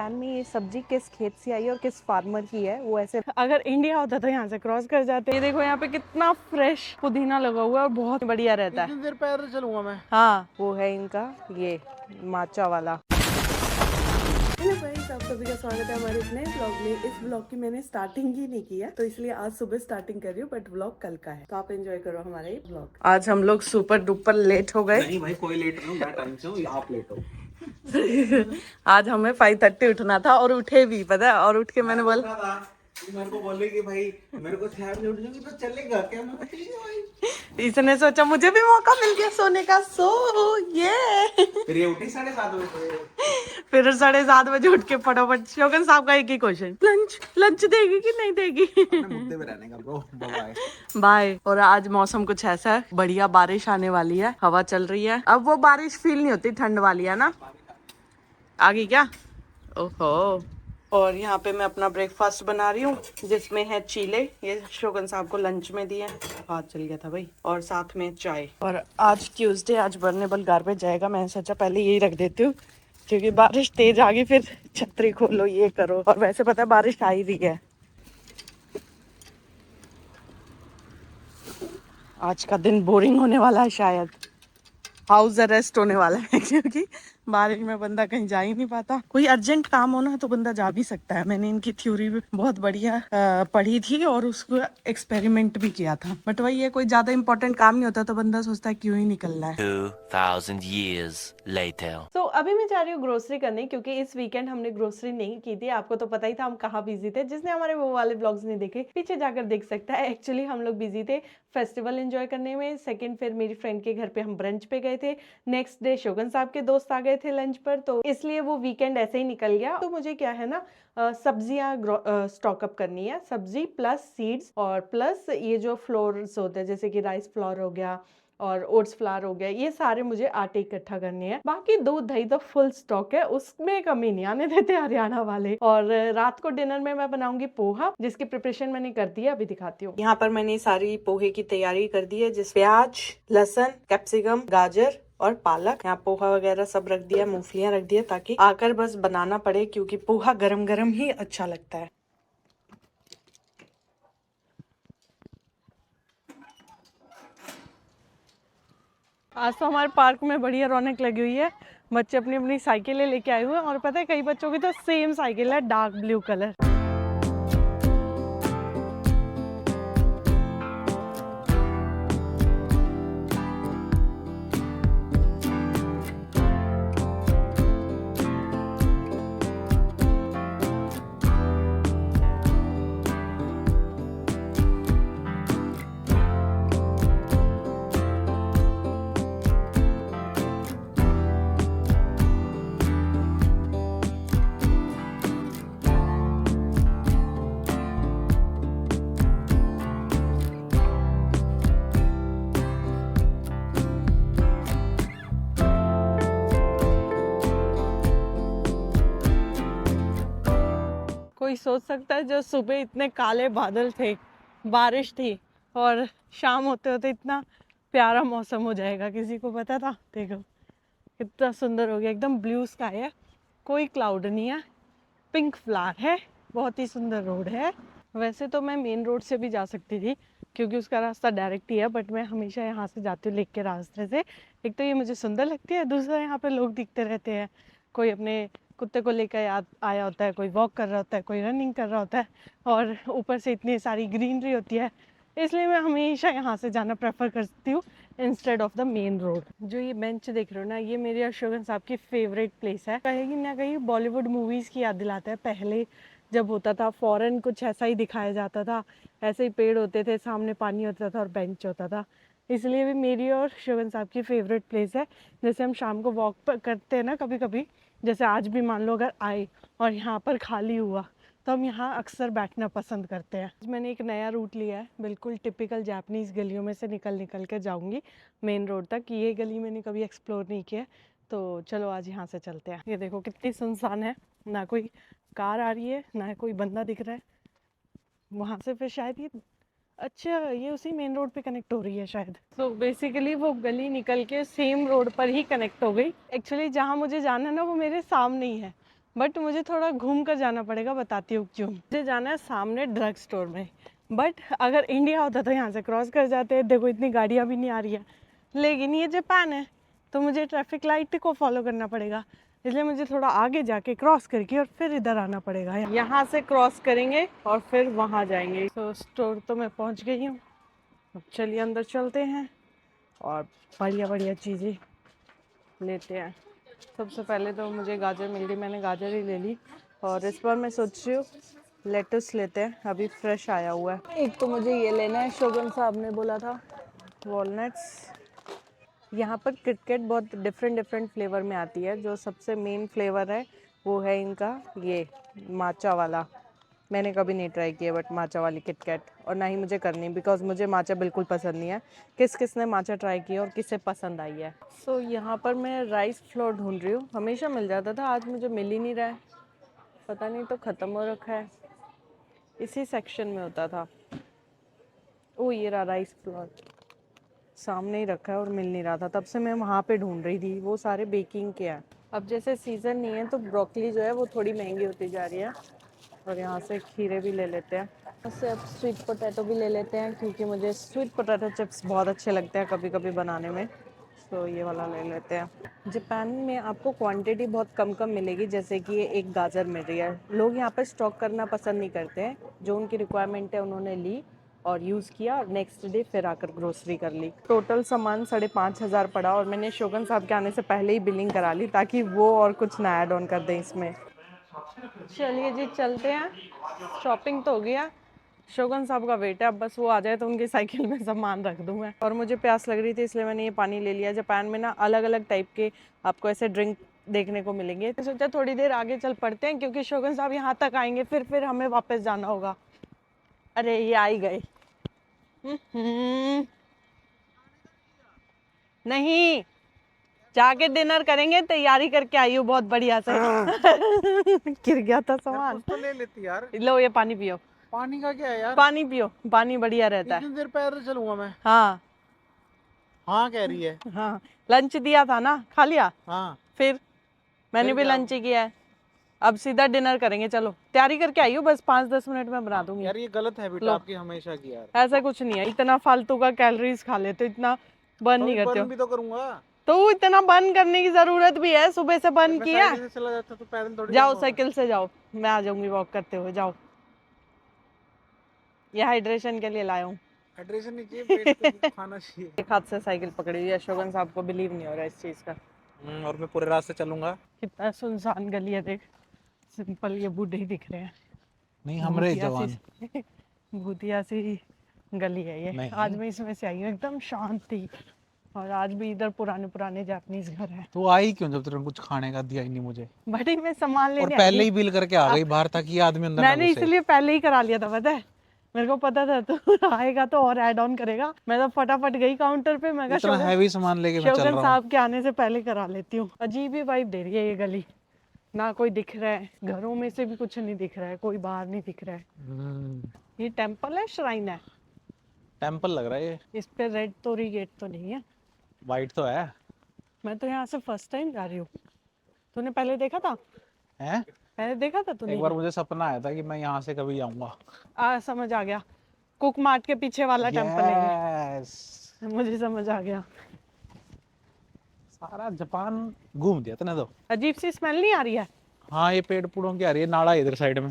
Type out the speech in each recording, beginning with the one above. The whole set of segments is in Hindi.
ध्यान में ये सब्जी किस खेत से आई है और किस फार्मर की है। वो ऐसे अगर इंडिया होता तो यहाँ से क्रॉस कर जाते। ये देखो यहाँ पे कितना फ्रेश पुदीना लगा हुआ है और बहुत बढ़िया रहता है। कितनी देर पैर चलूंगा मैं। हाँ वो है इनका ये माचा वाला। हेलो गाइस, आप सभी का स्वागत है हमारे इस नए ब्लॉग में। इस ब्लॉग की मैंने स्टार्टिंग ही नहीं की है तो इसलिए आज सुबह स्टार्टिंग कर रही हूँ, बट ब्लॉग कल का है तो आप एंजॉय करो हमारा ये ब्लॉग। आज हम लोग सुपर डुपर लेट हो गए। नहीं भाई कोई लेट नहीं हूँ, मैं टाइम से हूँ, आप लेट हो। आज हमें 5:30 उठना था और उठे भी, पता है। और उठ के मैंने बोला मेरे को बोले कि भाई मेरे को 6 बजे उठ जाऊंगी तो चलेगा क्या? मैं ठीक है भाई। इसने सोचा मुझे भी मौका मिल गया सोने का, सो ये फिर ये उठी 7:30 बजे। फिर 7:30 उठ के फटाफट शोगन साहब का एक ही क्वेश्चन, लंच देगी कि नहीं देगी। मुद्दे पे रहने का ब्रो, बाय बाय। और आज मौसम कुछ ऐसा है, बढ़िया बारिश आने वाली है, हवा चल रही है। अब वो बारिश फील नहीं होती, ठंड वाली है ना। आ गई क्या? ओहो। और यहाँ पे मैं अपना ब्रेकफास्ट बना रही हूँ जिसमें है चीले। ये शोगन साहब को लंच में दिए, हाथ चल गया था भाई। और साथ में चाय। और आज ट्यूसडे, आज बर्नेबल गार्बेज जाएगा। मैंने सोचा पहले यही रख देती हूँ क्योंकि बारिश तेज आ गई, फिर छतरी खोलो ये करो। और वैसे पता है बारिश आ ही रही है। आज का दिन बोरिंग होने वाला है, शायद हाउस अरेस्ट होने वाला है क्योंकि बारिश में बंदा कहीं जा ही नहीं पाता। कोई अर्जेंट काम हो ना तो बंदा जा भी सकता है। मैंने इनकी थ्योरी भी बहुत बढ़िया पढ़ी थी और उसको एक्सपेरिमेंट भी किया था। बट वही है, कोई ज्यादा इंपॉर्टेंट काम नहीं होता तो बंदा सोचता है क्यों ही निकलना है। 2000 years later. तो अभी मैं जा रही हूँ ग्रोसरी करने क्योंकि इस वीकेंड हमने ग्रोसरी नहीं की थी। आपको तो पता ही था हम कहाँ बिजी थे। जिसने हमारे वो वाले ब्लॉग्स नहीं देखे पीछे जाकर देख सकता है। एक्चुअली हम लोग बिजी थे फेस्टिवल एंजॉय करने में। सेकंड फिर मेरी फ्रेंड के घर पे हम ब्रंच पे गए थे। नेक्स्ट डे शोगन साहब के दोस्त आ गए थे लंच पर, तो इसलिए वो वीकेंड ऐसे ही निकल गया। तो मुझे क्या है ना, सब्जियां स्टॉक अप करनी है। सब्जी प्लस सीड्स और प्लस ये जो फ्लोर्स होते हैं जैसे कि राइस फ्लोर हो गया और ओट्स फ्लावर हो गया, ये सारे मुझे आटे इकट्ठा करने हैं। बाकी दूध दही तो फुल स्टॉक है, उसमें कमी नहीं आने देते हरियाणा वाले। और रात को डिनर में मैं बनाऊंगी पोहा, जिसकी प्रिपरेशन मैंने कर दी है, अभी दिखाती हूँ। यहाँ पर मैंने सारी पोहे की तैयारी कर दी है, जिस प्याज, लहसुन, कैप्सिकम, गाजर और पालक, यहाँ पोहा वगैरह सब रख दिया, मूंगफलियां रख दिया ताकि आकर बस बनाना पड़े क्योंकि पोहा गरम गरम ही अच्छा लगता है। आज तो हमारे पार्क में बढ़िया रौनक लगी हुई है। बच्चे अपनी अपनी साइकिलें लेके आए हुए हैं और पता है कई बच्चों की तो सेम साइकिल है, डार्क ब्लू कलर। कोई सोच सकता है जो सुबह इतने काले बादल थे, बारिश थी और शाम होते होते इतना प्यारा मौसम हो जाएगा, किसी को पता था? देखो कितना सुंदर हो गया, एकदम ब्लू स्काई है, कोई क्लाउड नहीं है, पिंक फ्लावर है, बहुत ही सुंदर रोड है। वैसे तो मैं मेन रोड से भी जा सकती थी क्योंकि उसका रास्ता डायरेक्ट ही है, बट मैं हमेशा यहाँ से जाती हूँ लेक के रास्ते से। एक तो ये मुझे सुंदर लगती है, दूसरा यहाँ पे लोग दिखते रहते हैं, कोई अपने कुत्ते को लेकर आया होता है, कोई वॉक कर रहा होता है, कोई रनिंग कर रहा होता है और ऊपर से इतनी सारी ग्रीनरी होती है, इसलिए मैं हमेशा यहाँ से जाना प्रेफर करती हूँ instead of the main road. जो ये बेंच देख रहे हो ना, ये मेरे और शोगन साहब की फेवरेट प्लेस है। कहीं ना कहीं बॉलीवुड मूवीज़ की याद दिलाता है। पहले जब होता था फॉरेन कुछ ऐसा ही दिखाया जाता था, ऐसे ही पेड़ होते थे, सामने पानी होता था और बेंच होता था, इसलिए भी मेरी और शोगन साहब की फेवरेट प्लेस है। जैसे हम शाम को वॉक करते हैं ना कभी कभी, जैसे आज भी मान लो अगर आए और यहाँ पर खाली हुआ तो हम यहाँ अक्सर बैठना पसंद करते हैं। मैंने एक नया रूट लिया है, बिल्कुल टिपिकल जापानीज़ गलियों में से निकल कर जाऊँगी मेन रोड तक। ये गली मैंने कभी एक्सप्लोर नहीं किया, तो चलो आज यहाँ से चलते हैं। ये देखो कितनी सुनसान है, ना कोई कार आ रही है ना कोई बंदा दिख रहा है। वहाँ से फिर शायद ये, अच्छा ये उसी मेन रोड पे कनेक्ट हो रही है शायद। तो बेसिकली वो गली निकल के सेम रोड पर ही कनेक्ट हो गई। एक्चुअली जहाँ मुझे जाना है ना वो मेरे सामने ही है, बट मुझे थोड़ा घूम कर जाना पड़ेगा, बताती हूँ क्यों। मुझे जाना है सामने ड्रग स्टोर में, बट अगर इंडिया होता तो यहाँ से क्रॉस कर जाते। देखो इतनी गाड़ियाँ भी नहीं आ रही है, लेकिन ये जापान है तो मुझे ट्रैफिक लाइट को फॉलो करना पड़ेगा, इसलिए मुझे थोड़ा आगे जाके क्रॉस करके और फिर इधर आना पड़ेगा। यहाँ से क्रॉस करेंगे और फिर वहाँ जाएंगे। तो स्टोर तो मैं पहुँच गई हूँ, अब चलिए अंदर चलते हैं और बढ़िया बढ़िया चीज़ें लेते हैं। सबसे पहले तो मुझे गाजर मिल गई, मैंने गाजर ही ले ली। और इस बार मैं सोच रही हूँ लेटस लेते हैं, अभी फ्रेश आया हुआ है। एक तो मुझे ये लेना है, शोगन साहब ने बोला था वॉलनट्स। यहाँ पर किटकैट बहुत डिफरेंट फ्लेवर में आती है। जो सबसे मेन फ्लेवर है वो है इनका ये माचा वाला। मैंने कभी नहीं ट्राई किया बट माचा वाली किटकैट, और ना ही मुझे करनी, बिकॉज मुझे माचा बिल्कुल पसंद नहीं है। किस किस ने माचा ट्राई किया और किसे पसंद आई है। सो यहाँ पर मैं राइस फ्लोर ढूंढ रही हूँ, हमेशा मिल जाता था, आज मुझे मिल ही नहीं रहा है, पता नहीं तो ख़त्म हो रखा है। इसी सेक्शन में होता था। ओ ये रहा राइस फ्लोर, सामने ही रखा है और मिल नहीं रहा था, तब से मैं वहाँ पे ढूंढ रही थी। वो सारे बेकिंग के हैं। अब जैसे सीज़न नहीं है तो ब्रोकली जो है वो थोड़ी महंगी होती जा रही है। और यहाँ से खीरे भी ले लेते हैं, उससे अब स्वीट पोटैटो भी ले लेते हैं, क्योंकि मुझे स्वीट पोटैटो चिप्स बहुत अच्छे लगते हैं कभी कभी बनाने में। तो ये वाला ले लेते हैं। जापान में आपको क्वांटिटी बहुत कम कम मिलेगी, जैसे कि ये एक गाजर मिल रही है। लोग यहाँ पर स्टॉक करना पसंद नहीं करते हैं, जो उनकी रिक्वायरमेंट है उन्होंने ली और यूज़ किया और नेक्स्ट डे फिर आकर ग्रोसरी कर ली। टोटल सामान 5,500 पड़ा और मैंने शोगन साहब के आने से पहले ही बिलिंग करा ली, ताकि वो और कुछ ना ऐड ऑन कर दें इसमें। चलिए जी चलते हैं, शॉपिंग तो हो गया, शोगन साहब का वेट है, अब बस वो आ जाए तो उनकी साइकिल में सामान रख दूँ मैं। और मुझे प्यास लग रही थी इसलिए मैंने ये पानी ले लिया। जापान में ना अलग अलग टाइप के आपको ऐसे ड्रिंक देखने को मिलेंगे, तो सोचा थोड़ी देर आगे चल पड़ते हैं, क्योंकि शोगन साहब यहाँ तक आएंगे फिर हमें वापस जाना होगा। अरे ये आ ही गए। नहीं, जाके डिनर करेंगे, तैयारी करके आई हूँ बहुत बढ़िया से। गिर गया था सामान। तो ले लेती यार। लो ये पानी पियो। पानी का क्या है यार? पानी पियो, पानी बढ़िया रहता है। इतनी देर पैदल चलूंगा मैं? हाँ हाँ कह रही है। हाँ, लंच दिया था ना, खा लिया? हाँ फिर मैंने भी लंच ही किया है, अब सीधा डिनर करेंगे। चलो तैयारी करके आई हूँ, बस 5-10 मिनट में बना दूंगी। यार ये गलत हैबिट लो। आपकी हमेशा की यार। ऐसा कुछ नहीं है, इतना फालतू का कैलोरीज खा लेते हो, इतना बर्न नहीं करते हो। भी तो करूंगा तो इतना बर्न करने की जरूरत भी है? सुबह से बर्न किया। साइकिल से चला जाता तो पैदल थोड़ी जाओ जाऊंगा। साइकिल से जाओ, मैं आ जाऊंगी वॉक करते हुए। जाओ, ये हाइड्रेशन के लिए लाया हूँ। हाइड्रेशन नहीं चाहिए, पेट को खाना चाहिए। एक हाथ से साइकिल पकड़ी हुई है, शोगन साहब को बिलीव नहीं हो रहा है इस चीज का। और मैं पूरे रास्ते चलूंगा। कितना सुनसान गली है देख, सिंपल ये बूढ़े ही दिख रहे हैं। नहीं हमरे भूतिया जवान। सी भूतिया सी गली है ये। नहीं। आज मैं इसमें से आई हूँ, एकदम शांत थी, और आज भी इधर पुराने जापानीज घर है। तो आई क्यों जब तुमने कुछ खाने का दिया ही नहीं मुझे? बड़ी मैं सामान और लेने आई पहले थी। ही बिल करके आ गई बाहर, ताकि ये आदमी अंदर ना मैंने घुसे। इसलिए पहले ही करा लिया था, पता है, मेरे को पता था तू आएगा तो और ऐड ऑन करेगा। मैं तो फटाफट गई काउंटर पे, मैं इतना हैवी सामान लेके मैं चल शोगन रहा हूँ। साहब के आने से पहले करा लेती हूँ। अजीब ही वाइब दे रही है ये गली, ना कोई दिख रहा है, घरों में से भी कुछ नहीं दिख रहा है, कोई बाहर नहीं दिख रहा है। ये टेम्पल है, श्राइन है? टेम्पल लग रहा है ये। इस पे रेड तोरी गेट तो नहीं है? वाइट तो है। मैं तो यहाँ से फर्स्ट टाइम जा रही हूँ। तूने पहले देखा था? हैं? पहले देखा था तूने? एक बार मुझे सपना आया था कि मैं यहाँ से कभी जाऊंगा। समझ आ गया, कुक मार्ट के पीछे वाला टेम्पल है ये। यस। मुझे समझ आ गया। सारा जापान घूम दिया तूने तो। अजीब सी स्मेल नहीं आ रही है? हाँ ये पेड़ पूड़ों की आ रही है। नाला है इधर साइड में।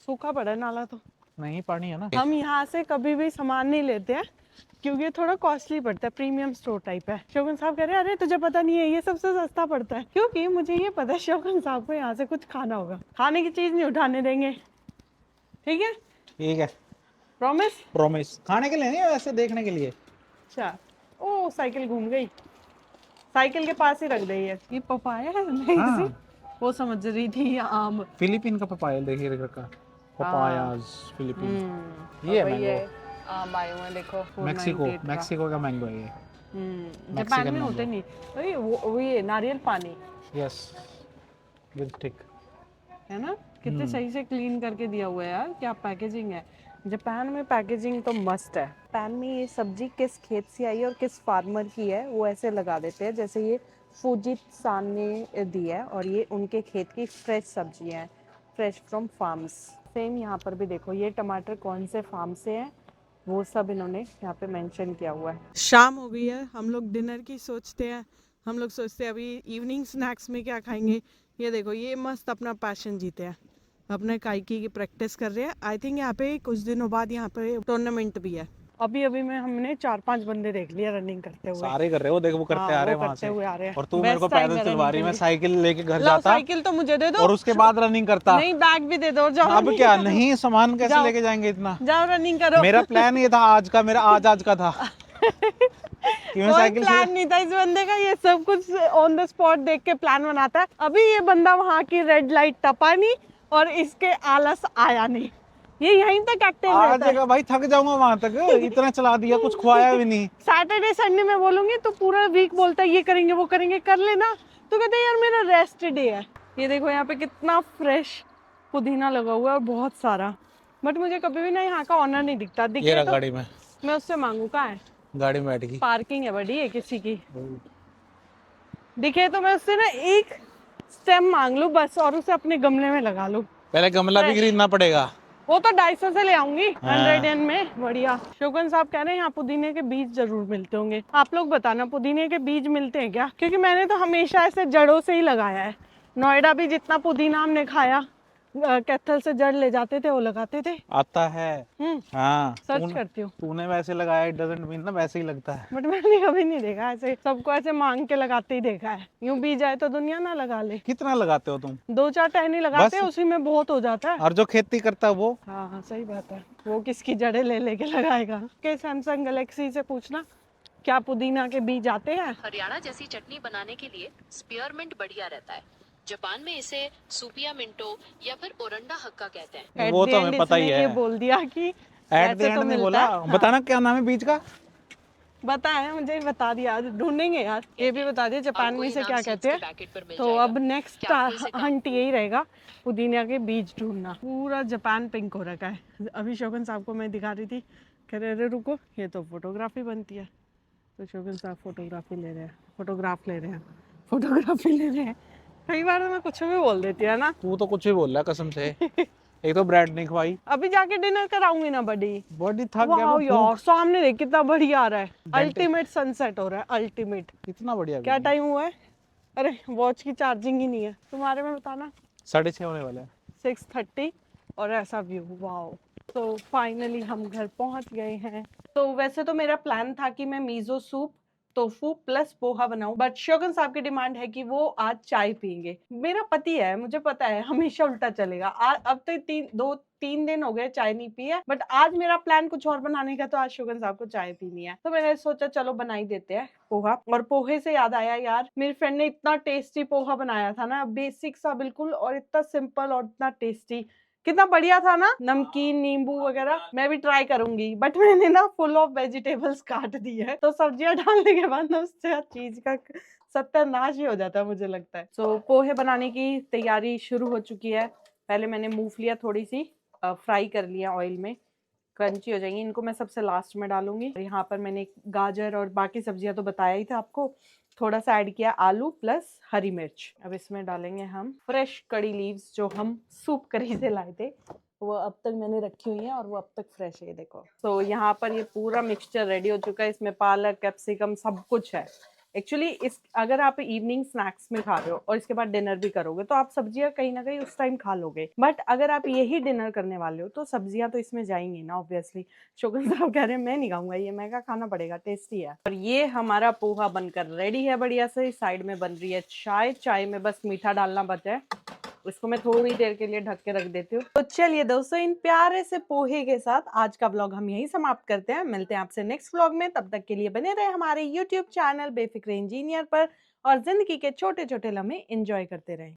सूखा पड़ा है नाला तो। नहीं पानी है ना। हम यहाँ से कभी भी सामान नहीं लेते हैं, क्योंकि ये थोड़ा कॉस्टली पड़ता है, प्रीमियम स्टोर टाइप है। शोगन साहब कह रहे हैं अरे तुझे पता नहीं है ये सबसे सस्ता पड़ता है, क्योंकि मुझे ये पता है शोगन साहब को यहाँ से कुछ खाना होगा, खाने की चीज नहीं उठाने देंगे। ठीक है? ठीक है, प्रॉमिस? प्रॉमिस। खाने के लिए नहीं, वैसे देखने के लिए। अच्छा। ओ साइकिल घूम गई, साइकिल के पास ही रख दी है। ये पपाया है? नहीं हाँ। वो समझ रही थी ये आम। फिलीपीन का पपाया देखिए इधर का। Papayas Philippine. ये है मैंगो। आम आए हुए हैं देखो, 498 का। मैक्सिको का मैंगो है ये। जापान में होते नहीं। अरे वो ये नारियल पानी यस, विद थिक। है ना, कितने सही से क्लीन करके दिया हुआ है यार, क्या पैकेजिंग है। जापान में पैकेजिंग तो मस्त है। जापान में ये सब्जी किस खेत से आई है और किस फार्मर की है वो ऐसे लगा देते हैं, जैसे ये फूजित सान ने दी है और ये उनके खेत की फ्रेश सब्जियां हैं, फ्रेश फ्रॉम फार्म्स। सेम यहाँ पर भी देखो ये टमाटर कौन से फार्म से हैं वो सब इन्होंने यहाँ पे मेंशन किया हुआ है। शाम हो गई है, हम लोग डिनर की सोचते हैं। हम लोग सोचते हैं अभी इवनिंग स्नैक्स में क्या खाएंगे। ये देखो ये मस्त अपना पैशन जीते हैं, अपने काइकी की प्रैक्टिस कर रहे हैं। आई थिंक यहाँ पे कुछ दिनों बाद यहाँ पे टूर्नामेंट भी है। अभी अभी में हमने 4-5 बंदे देख लिया रनिंग करते हुए। सारे कर रहे हो, देखो वो करते आ रहे हैं वहां से। और तू मेरे को पैदल चलवा रही है, मैं साइकिल लेके घर जाता। साइकिल तो मुझे दे दो और उसके बाद रनिंग करता। नहीं बैग भी दे दो, जाओ। अब क्या नहीं, सामान कैसे लेके जाएंगे इतना? जाओ रनिंग करो। मेरा प्लान ये था आज का, मेरा आज का था कि मैं साइकिल से। प्लान नहीं था इस बंदे का, ये सब कुछ ऑन द स्पॉट देख के प्लान बनाता है। अभी ये बंदा वहाँ की रेड लाइट टपा नहीं और इसके आलस आया नहीं, ये यहीं तक एक्टिव रहता है। भाई थक जाऊंगा वहां तक, इतना चला दिया, कुछ खुआया भी नहीं। सैटरडे संडे में बोलूंगी तो पूरा वीक बोलता है ये करेंगे वो करेंगे, कर लेना। तो कहते हैं यार मेरा रेस्ट डे है। ये देखो यहाँ पे कितना फ्रेश पुदीना लगा हुआ है और बहुत सारा, बट मुझे कभी भी ना यहाँ का ऑनर नहीं दिखता। दिखे तो गाड़ी में मैं उससे मांगू, कहाँ है? गाड़ी में बैठ गई, पार्किंग है बड़ी है किसी की। दिखे तो मैं उससे ना एक स्टेम मांग लूं बस और उसे अपने गमले में लगा लूं। पहले गमला भी खरीदना पड़ेगा, वो तो 250 से ले आऊंगी 100 में। बढ़िया। शोगन साहब कह रहे हैं यहाँ पुदीने के बीज जरूर मिलते होंगे। आप लोग बताना पुदीने के बीज मिलते हैं क्या, क्योंकि मैंने तो हमेशा ऐसे जड़ों से ही लगाया है। नोएडा भी जितना पुदीना हमने खाया कैथल से जड़ ले जाते थे वो लगाते थे। आता है। हाँ सर्च करती हूँ। तूने वैसे लगाया, इट डजंट मीन ना वैसे ही लगता है। बट मैंने कभी नहीं देखा ऐसे, सबको ऐसे मांग के लगाते ही देखा है। यूं बीज आए तो दुनिया ना लगा ले। कितना लगाते हो तुम? 2-4 टहनी लगाते हैं, उसी में बहुत हो जाता है। और जो खेती करता है वो? हाँ सही बात है, वो किसकी जड़ें ले लेके लगाएगा। के सैमसंग गैलेक्सी से पूछना क्या पुदीना के बीज आते हैं। हरियाणा जैसी चटनी बनाने के लिए स्पीयरमिंट बढ़िया रहता है। जापान में इसे सुपिया मिंटो या फिर ओरंडा हक्का कहते हैं। वो तो हमें पता ही है। ये बोल दिया कि एट द एंड में बोला। बताना क्या नाम है बीज का? बताया मुझे, बता दिया, ढूंढेंगे यार। ये भी बता दिया जापान में इसे क्या कहते हैं। तो अब नेक्स्ट हंट यही रहेगा, पुदीना के बीज ढूंढना। पूरा जापान पिंक हो रखा है। अभी शोगन साहब को मैं दिखा रही थी, कह रहे अरे रुको ये तो फोटोग्राफी बनती है। तो शोगन साहब फोटोग्राफी ले रहे हैं, फोटोग्राफी ले रहे हैं। कई बार मैं कुछ भी बोल देती है ना। तू तो कुछ भी बोल रहा है कसम से। एक तो ब्रेड नहीं खवाई। अभी जाके डिनर कराऊंगी ना बड़ी थक गया यार। सामने देख कितना बढ़िया आ रहा है, अल्टीमेट सनसेट हो रहा है, अल्टीमेट। कितना बढ़िया। क्या टाइम हुआ है? अरे वॉच की चार्जिंग ही नहीं है। तुम्हारे में बताना। 6:30 होने वाला है। 6:30 और ऐसा व्यू, वाओ। तो फाइनली हम घर पहुंच गए हैं। तो वैसे तो मेरा प्लान था कि मैं miso soup, tofu plus poha बनाऊं, बट शोगन साहब की डिमांड है कि वो आज चाय पियेंगे। मेरा पति है, मुझे पता है हमेशा उल्टा चलेगा। अब तो 2-3 दिन हो गए चाय नहीं पी है, बट आज मेरा प्लान कुछ और बनाने का। तो आज शोगन साहब को चाय पीनी है, तो मैंने सोचा चलो बना ही देते हैं पोहा। और पोहे से याद आया यार, मेरी फ्रेंड ने इतना टेस्टी पोहा बनाया था ना, बेसिक सा बिल्कुल, और इतना सिंपल और इतना टेस्टी। कितना बढ़िया था ना, नमकीन नींबू वगैरह। मैं भी ट्राई करूंगी, बट मैंने ना फुल ऑफ वेजिटेबल्स काट दी है, तो सब्जियां डालने के बाद ना उससे चीज का सत्यानाश ही हो जाता है मुझे लगता है। सो पोहे बनाने की तैयारी शुरू हो चुकी है। पहले मैंने मूंगफलियां थोड़ी सी फ्राई कर लिया ऑयल में, क्रंची हो जाएंगी। इनको मैं सबसे लास्ट में डालूंगी। यहाँ पर मैंने गाजर और बाकी सब्जियां तो बताया ही था आपको, थोड़ा सा ऐड किया आलू प्लस हरी मिर्च। अब इसमें डालेंगे हम फ्रेश कड़ी लीव्स जो हम सूप करी से लाए थे, वो अब तक मैंने रखी हुई है और वो अब तक फ्रेश है, देखो। तो यहाँ पर ये पूरा मिक्सचर रेडी हो चुका है। इसमें पालक, कैप्सिकम सब कुछ है। एक्चुअली इस अगर आप इवनिंग स्नैक्स में खा रहे हो और इसके बाद डिनर भी करोगे तो आप सब्जियां कहीं ना कहीं उस टाइम खा लोगे, बट अगर आप यही डिनर करने वाले हो तो सब्जियां तो इसमें जाएंगी ना ऑब्वियसली। शोगन साहब कह रहे हैं मैं नहीं खाऊंगा ये, मैं क्या खाना पड़ेगा, टेस्टी है। और ये हमारा पोहा बनकर रेडी है बढ़िया से। साइड में बन रही है चाय, चाय में बस मीठा डालना बचा है, इसको मैं थोड़ी देर के लिए ढक के रख देती हूँ। तो चलिए दोस्तों, इन प्यारे से पोहे के साथ आज का व्लॉग हम यहीं समाप्त करते हैं। मिलते हैं आपसे नेक्स्ट व्लॉग में, तब तक के लिए बने रहे हमारे यूट्यूब चैनल बेफिक्र इंजीनियर पर और जिंदगी के छोटे छोटे लम्हे एंजॉय करते रहे।